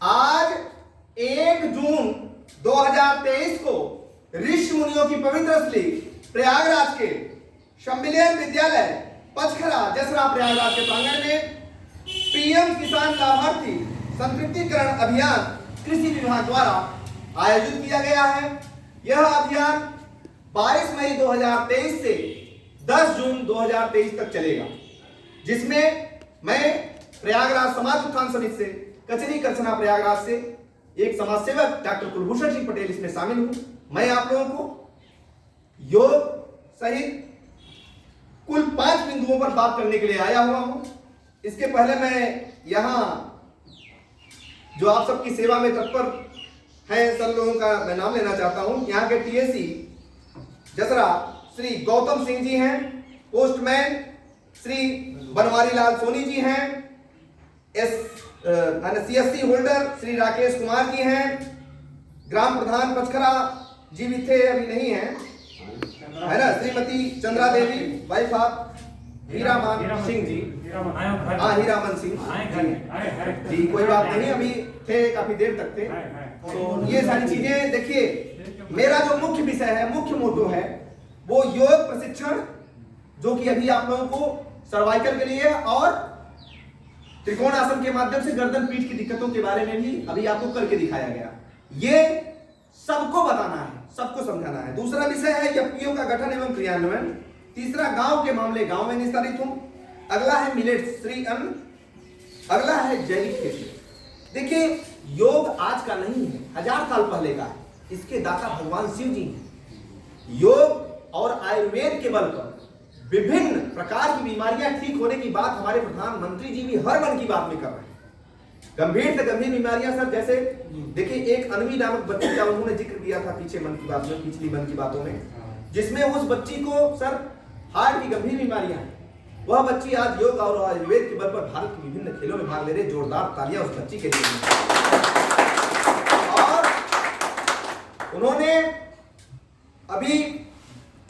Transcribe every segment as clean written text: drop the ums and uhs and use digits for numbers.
आज 1 जून 2023 को ऋषि मुनियों की पवित्र स्थली प्रयागराज के सम्मिलन विद्यालय पचखरा जसरा प्रयागराज के प्रांगण में पीएम किसान लाभार्थी संतृप्तिकरण अभियान कृषि विभाग द्वारा आयोजित किया गया है। यह अभियान 22 मई 2023 से 10 जून 2023 तक चलेगा, जिसमें मैं प्रयागराज समाज उत्थान समिति से कचरी करछना प्रयागराज से एक समाज सेवक डॉक्टर कुलभूषण सिंह पटेल इसमें शामिल हूं। मैं आप लोगों को योग सहित कुल 5 बिंदुओं पर बात करने के लिए आया हुआ हूं। इसके पहले मैं यहां जो आप सबकी सेवा में तत्पर हैं सब लोगों का मैं नाम लेना चाहता हूं। यहाँ के टीएसी जसरा श्री गौतम सिंह जी हैं, पोस्टमैन श्री बनवारी लाल सोनी जी हैं, सीएससी होल्डर श्री राकेश कुमार जी हैं, ग्राम प्रधान पचखरा जी भी थे, अभी नहीं है, है ना, श्रीमती चंद्रा देवी वाइफ ऑफ हीरामन सिंह जी, हाँ हीरामन सिंह जी, कोई बात नहीं, अभी थे काफी देर तक थे। तो ये सारी चीजें देखिए, मेरा जो मुख्य विषय है, मुख्य मोटो है वो योग प्रशिक्षण, जो कि अभी आप लोगों को सर्वाइकल के लिए और त्रिकोण आसन के माध्यम से गर्दन पीठ की दिक्कतों के बारे में भी अभी आपको करके दिखाया गया। ये सबको बताना है, सबको समझाना है। दूसरा विषय है एफपीओ का गठन एवं क्रियान्वयन। तीसरा गांव के मामले गांव में निस्तारित हूं। अगला है मिलेट श्री अन्न। अगला है जैविक खेती। देखिए, योग आज का नहीं है, 1000 साल पहले का है। इसके दाता भगवान शिव जी हैं। योग और आयुर्वेद के बल पर विभिन्न प्रकार की बीमारियां ठीक होने की बात हमारे प्रधानमंत्री जी भी हर मन की बात में कर रहे हैं। गंभीर से गंभीर बीमारियां सर, जैसे देखिए एक अनवी नामक बच्ची का उन्होंने जिक्र किया था पीछे मन की बात में, पिछली मन की बातों में, जिसमें उस बच्ची को सर हार्ट की गंभीर बीमारियां हैं। वह बच्ची आज योग और आयुर्वेद के बल पर भारत के विभिन्न खेलों में भाग ले रहे। जोरदार तालियां उस बच्ची के लिए। और उन्होंने अभी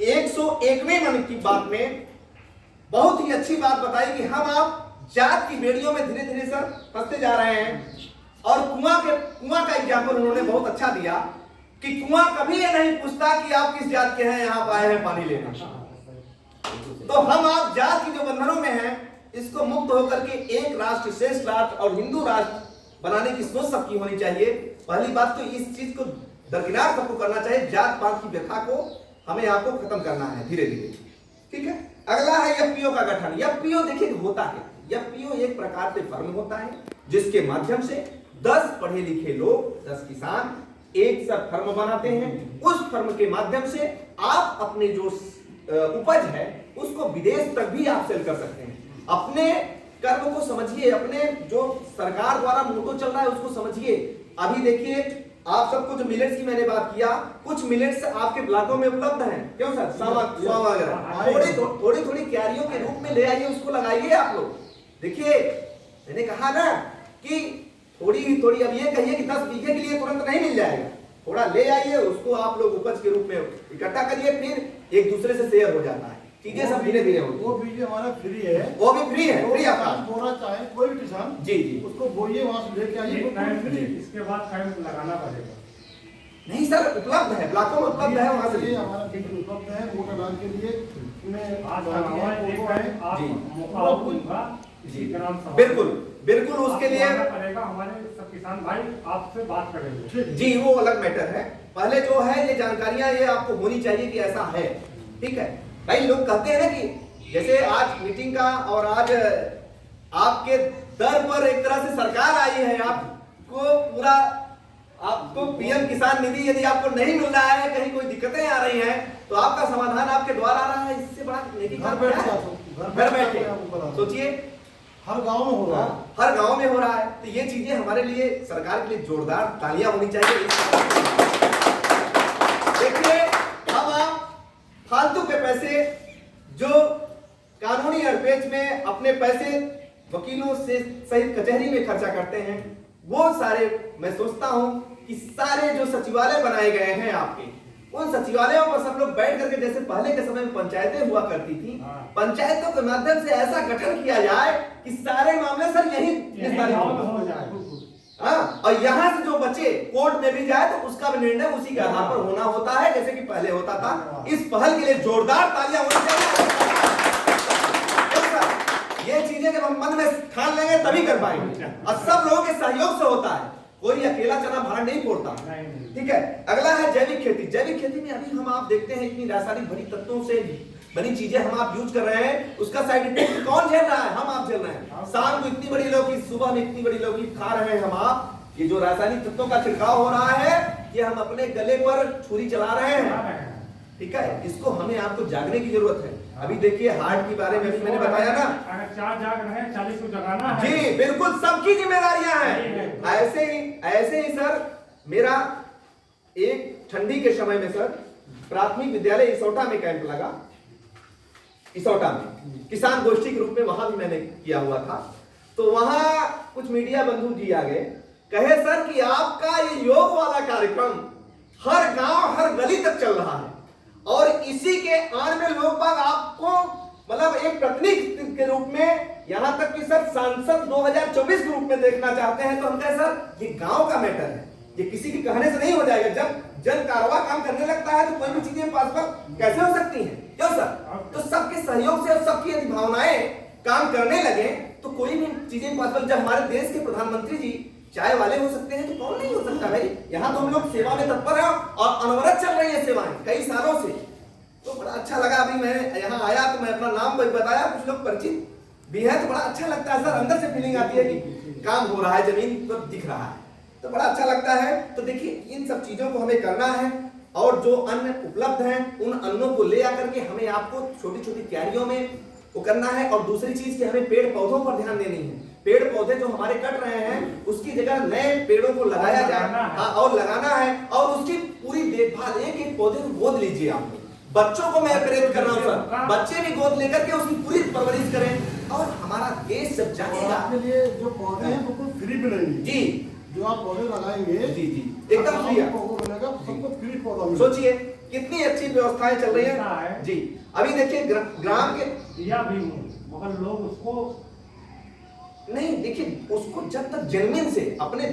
101वें मन की बात में बहुत ही अच्छी बात बताई कि हम आप जात की बेड़ियों में धीरे धीरे सर फंसते जा रहे हैं। और कुआं का एग्जाम्पल उन्होंने बहुत अच्छा दिया कि कुआं कभी ये नहीं पूछता कि आप किस जात के हैं, यहाँ आए हैं पानी लेने। तो हम आप जात की जो बंधनों में हैं, इसको मुक्त होकर के एक राष्ट्र श्रेष्ठ राष्ट्र और हिंदू राष्ट्र बनाने की सोच सबकी होनी चाहिए। पहली बात तो इस चीज को दरकिनार सबको करना चाहिए। जात पात की व्यथा को हमें यहाँ को खत्म करना है धीरे धीरे, ठीक है। अगला है एफपीओ का गठन। एफपीओ देखिए होता है, एफपीओ एक प्रकार से फर्म होता है जिसके माध्यम से 10 पढ़े लिखे लोग, 10 किसान एक साथ फर्म बनाते हैं। उस फर्म के माध्यम से आप अपने जो उपज है उसको विदेश तक भी आप सेल कर सकते हैं। अपने कर्म को समझिए, अपने जो सरकार द्वारा मोटो चल रहा है उसको समझिए। अभी देखिए आप सबको जो मिलेट्स की मैंने बात किया, कुछ मिलेट्स आपके ब्लॉकों में उपलब्ध हैं, क्यों सर, स्वामा वगैरह थोड़ी क्यारियों के रूप में ले आइए, उसको लगाइए आप लोग। देखिए मैंने कहा ना कि थोड़ी अब ये कहिए कि 10 बीघे के लिए तुरंत नहीं मिल जाएगा, थोड़ा ले आइए, उसको आप लोग उपज के रूप में इकट्ठा करिए, फिर एक दूसरे से शेयर हो जाता है, चीजें सब धीरे धीरे होती है। वो बीज हमारा फ्री है, वो भी फ्री है, फ्री आपका बोना चाहे कोई भी किसान जी उसको बोइए, वहां से लेके आइए। इसके बाद कैंप लगाना पड़ेगा। नहीं सर, उपलब्ध है, ब्लॉकों में उपलब्ध है, वहां से हमारा बीज उपलब्ध है वोटर डाल के लिए। बिल्कुल बिल्कुल उसके लिए हमारे सब किसान भाई आपसे बात करेंगे जी, वो अलग मैटर है। पहले जो है ये जानकारियां ये आपको होनी चाहिए कि ऐसा है, ठीक है भाई। लोग कहते हैं ना कि जैसे आज मीटिंग का और आज आपके दर पर एक तरह से सरकार आई है, आपको पूरा आपको पीएम किसान निधि यदि आपको नहीं मिल रहा है, कहीं कोई दिक्कतें आ रही हैं, तो आपका समाधान आपके द्वार आ रहा है। इससे बड़ा नेकी काम क्या है? घर बैठे सोचिए, हर गांव में हो रहा है, हर गांव में हो रहा है। तो ये चीजें हमारे लिए, सरकार के लिए जोरदार तालियां होनी चाहिए। देखिए अब आप फालतू के पैसे जो कानूनी अड़पेच में अपने पैसे वकीलों से सहित कचहरी में खर्चा करते हैं, वो सारे मैं सोचता हूं कि सारे जो सचिवालय बनाए गए हैं आपके, उन सचिवालयों पर सब लोग बैठ करके, जैसे पहले के समय में पंचायतें हुआ करती थी, पंचायतों के माध्यम से ऐसा गठन किया जाए कि सारे मामले सर यही निस्तारित हो जाए। हाँ, और यहां से जो बचे कोर्ट में भी जाए तो उसका भी निर्णय उसी के आधार पर होना होता है जैसे कि पहले होता था। इस पहल के लिए जोरदार तालियां होनी चाहिए। ये चीजें जब हम मन में ठान लेंगे तभी कर पाएंगे और सब लोगों के सहयोग से होता है, कोई अकेला चना भाड़ा नहीं फोड़ता। ठीक है, अगला है जैविक खेती। जैविक खेती में अभी हम आप देखते हैं इतनी रासायनिक भरी तत्वों से बनी चीजें हम आप यूज कर रहे हैं, उसका साइड इफेक्ट कौन झेल रहा है? हम आप झेल रहे हैं। शाम को इतनी बड़ी लौकी, सुबह में इतनी बड़ी लौकी खा रहे हैं हम आप। ये जो रासायनिक तत्वों का छिड़काव हो रहा है ये हम अपने गले पर छुरी चला रहे हैं। ठीक है, इसको हमें आपको जागने की जरूरत है। अभी देखिए हार्ट के बारे में भी मैंने बताया ना, अगर 4 जाग रहे हैं 40 को जगाना है। जी बिल्कुल, सबकी जिम्मेदारियां हैं। ऐसे ही सर मेरा एक ठंडी के समय में सर प्राथमिक विद्यालय इसौटा में कैंप लगा। इसौटा में किसान गोष्ठी के रूप में वहां भी मैंने किया हुआ था। तो वहां कुछ मीडिया बंधु जी आ गए, कहे सर कि आपका ये योग वाला कार्यक्रम हर गांव हर गली तक चल रहा है और इसी के आड़ में लोग बाग आपको मतलब एक प्रतिनिधि के रूप में, यहां तक कि सर सांसद 2024 के रूप में देखना चाहते हैं। तो हम कहे सर ये गांव का मैटर है, ये किसी के कहने से नहीं हो जाएगा। जब जन कारवा काम करने लगता है तो कोई भी चीजें पॉसिबल कैसे हो सकती हैं? क्यों सर? तो सबके सहयोग से और सबकी यदि भावनाएं काम करने लगे तो कोई भी चीजें पॉसिबल। जब हमारे देश के प्रधानमंत्री जी चाय वाले हो सकते हैं तो कौन नहीं हो सकता भाई? यहाँ तो हम लोग सेवा में तत्पर हैं और अनवरत चल रही है सेवाएं कई सालों से। तो बड़ा अच्छा लगा, अभी मैं यहाँ आया तो मैं अपना नाम बताया, कुछ लोग परिचित भी है तो बड़ा अच्छा लगता है सर। अंदर से फीलिंग आती है कि काम हो रहा है, जमीन पर दिख रहा है, तो बड़ा अच्छा लगता है। तो देखिए इन सब चीजों को हमें करना है और जो अन्न उपलब्ध हैं उन अन्नों को ले आकर के हमें आपको छोटी छोटी क्यारियों में वो करना है। और दूसरी चीज कि हमें पेड़ पौधों पर ध्यान देनी है। पेड़ पौधे जो हमारे कट रहे हैं उसकी जगह नए पेड़ों को लगाया जाए और लगाना है और उसकी पूरी देखभाल। एक एक पौधे को गोद लीजिए आप। बच्चों को मैं प्रेरित कर रहा हूँ सर, बच्चे भी गोद लेकर के उसकी पूरी परवरिश करें और हमारा देश जब जाएगा। आपके लिए जो पौधे हैं वो फ्री मिलेंगे जी, जो आप पौधे लगाएंगे जी जी एकदम फ्री मिलेगा, सबको फ्री पौधा मिलेगा। सोचिए कितनी अच्छी व्यवस्थाएं चल रही है जी। अभी देखिए ग्राम के दिया भी हूँ मगर लोग उसको नहीं, देखिए उसको जब तक जमीन से अपने,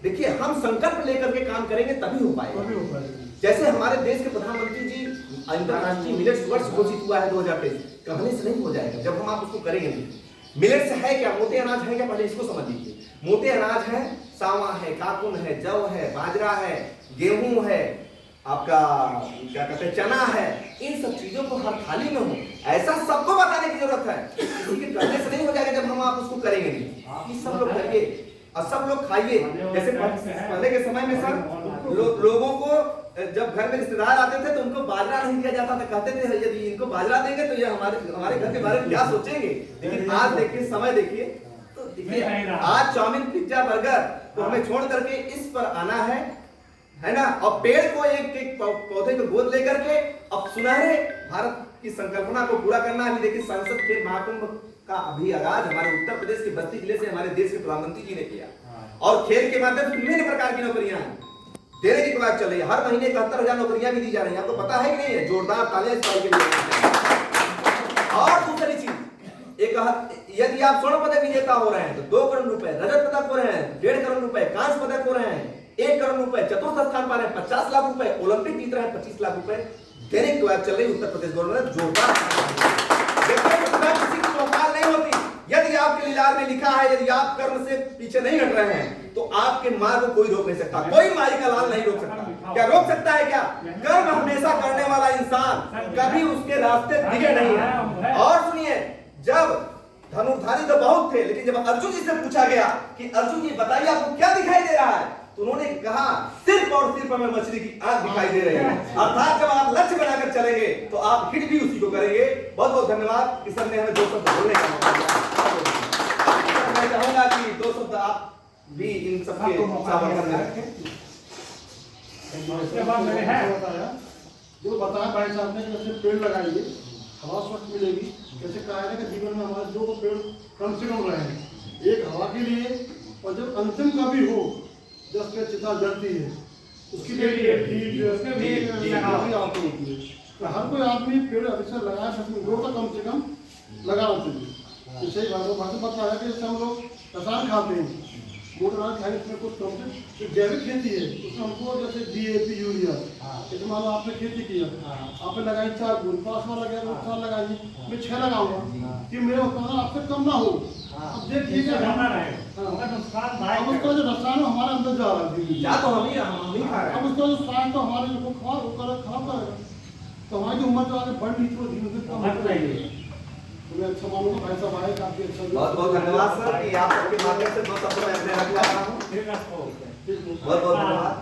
देखिए हम संकल्प लेकर के काम करेंगे तभी हो पाएगा। जैसे हमारे देश के प्रधानमंत्री जी अंतरराष्ट्रीय मिलेट्स वर्ष घोषित हुआ है 2023, कहने से नहीं हो जाएगा जब हम आप उसको करेंगे नहीं। मिलेट्स है क्या? मोटे अनाज है क्या? पहले इसको समझ लीजिए। मोटे अनाज है, सावा है, काकुन है, जौ है, बाजरा है, गेहूं है, आपका क्या कहते हैं चना है। इन सब चीजों को हर थाली में हो ऐसा सबको बताने की जरूरत है। किसी के कहने से नहीं हो जाएगा जब हम आप उसको करेंगे नहीं। ये सब लोग करिए और सब लोग खाइए। जैसे पहले के समय में सर लोगों को जब घर में रिश्तेदार आते थे तो उनको बाजरा नहीं दिया जाता था, कहते थे यदि इनको बाजरा देंगे तो ये हमारे घर के बारे में क्या सोचेंगे। लेकिन आज देखिए, समय देखिए, तो देखिए आज चाउमीन पिज्जा बर्गर तो हमें छोड़ करके इस पर आना है ना। और पेड़ को एक एक पौधे को गोद लेकर के अब सुनहरे भारत की संकल्पना को पूरा करना है। देखिए संसद खेल महाकुंभ का अभी आगाज हमारे उत्तर प्रदेश के बस्ती जिले से हमारे देश के प्रधानमंत्री जी ने किया और खेल के माध्यम से विभिन्न प्रकार की नौकरियां देने की कवायद चल रही है। हर महीने 71,000 नौकरियां भी दी जा रही है। आपको पता है कि नहीं है? जोरदार तालियां इस बात के लिए। और दूसरी चीज, एक यदि आप स्वर्ण पदक विजेता हो रहे हैं तो 2 करोड़ रुपए, रजत पदक हो रहे हैं 1.5 करोड़ रुपए, कांस्य पदक हो रहे हैं 1 करोड़ रुपए, चतुर्थ स्थान पा रहे हैं 50 लाख रुपए, ओलंपिक जीत रहे हैं 25 लाख रुपए देने की कवायद चल रही है उत्तर प्रदेश गवर्नमेंट। जोरदार किसी की चौपाल नहीं होती। यदि आपके लीलार में लिखा है यदि आप कर्म से पीछे नहीं हट रहे हैं तो आपके मार्ग को कोई रोक नहीं सकता, कोई माई का लाल नहीं रोक सकता। क्या रोक सकता है क्या? कर्म हमेशा करने वाला इंसान कभी उसके रास्ते दिखे नहीं है। और सुनिए, जब धनुर्धारी तो बहुत थे लेकिन जब अर्जुन जी से पूछा गया कि अर्जुन जी बताइए आपको क्या दिखाई दे रहा है, तो उन्होंने कहा सिर्फ और सिर्फ हमें मछली की आंख दिखाई दे रही है। अर्थात जब आप लक्ष्य बनाकर चलेंगे तो आप हिट भी उसी को करेंगे। बहुत बहुत धन्यवाद कि सर ने हमें 2 शब्द बोलने का मौका दिया। मैं चाहूंगा कि 2 शब्द आप भी इन सबके समर्थन में रखें। उसके बाद मैंने है जो बताया भाई साहब ने, कैसे पेड़ लगाइए, हवा स्वच्छ मिलेगी। कैसे कहा है कि जीवन में हमारे 2 पेड़ कम से कम रहे, एक हवा के लिए और जब अंतिम का भी हो, जब पे चिता जलती है उसके लिए होती है। तो हर कोई आदमी पेड़ अवश्य लगाए, 2 तो कम से कम लगाना चाहिए। जैसे ही भाषा बताया कि जैसे हम लोग रसान खाते हैं, बोर्ड अनाज खाएंगे उसमें कुछ कम से जो जैविक खेती है उसमें हमको जैसे DAP यूरिया जैसे मान लो आपने खेती किया आपने लगाई 4 बूंद 5 बार लगाया तो 4 लगाइए मैं 6 लगाऊंगा कि मेरा उत्पादन आपसे कम ना हो। अब देखिए इससे ज्यादा हाँ। रहेगा मगर नुकसान अब भाई उसका जो रसायन है हमारे अंदर जा रहा है जा तो हम ही खा रहे अब हैं। उसका जो स्वास्थ्य तो हमारे जो खराब करेगा तो हमारी जो उम्र जो आगे बढ़ रही थी वो धीरे धीरे कम मत होती रहिए। है। तो मैं अच्छा मानूंगा भाई साहब आए काफी अच्छा बहुत बहुत धन्यवाद सर कि आप सबके माध्यम से 2 शब्दों में अपने रख रहा हूँ। फिर रखो ठीक है। बहुत बहुत धन्यवाद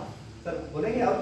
सर, बोलेंगे आप?